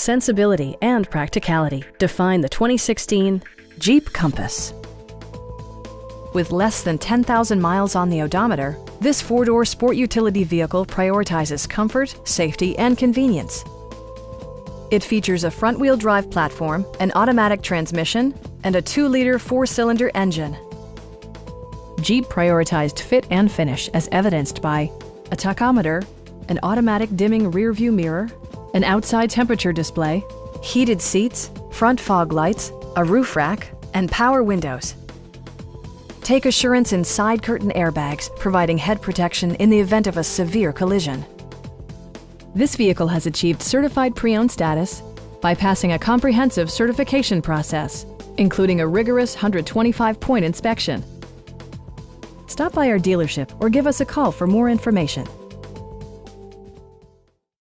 Sensibility and practicality define the 2016 Jeep Compass. With less than 10,000 miles on the odometer, this four-door sport utility vehicle prioritizes comfort, safety, and convenience. It features a front-wheel drive platform, an automatic transmission, and a 2-liter 4-cylinder engine. Jeep prioritized fit and finish as evidenced by a tachometer, an automatic dimming rear-view mirror, an outside temperature display, heated seats, front fog lights, a roof rack, and power windows. Take assurance in side curtain airbags, providing head protection in the event of a severe collision. This vehicle has achieved certified pre-owned status by passing a comprehensive certification process, including a rigorous 125-point inspection. Stop by our dealership or give us a call for more information.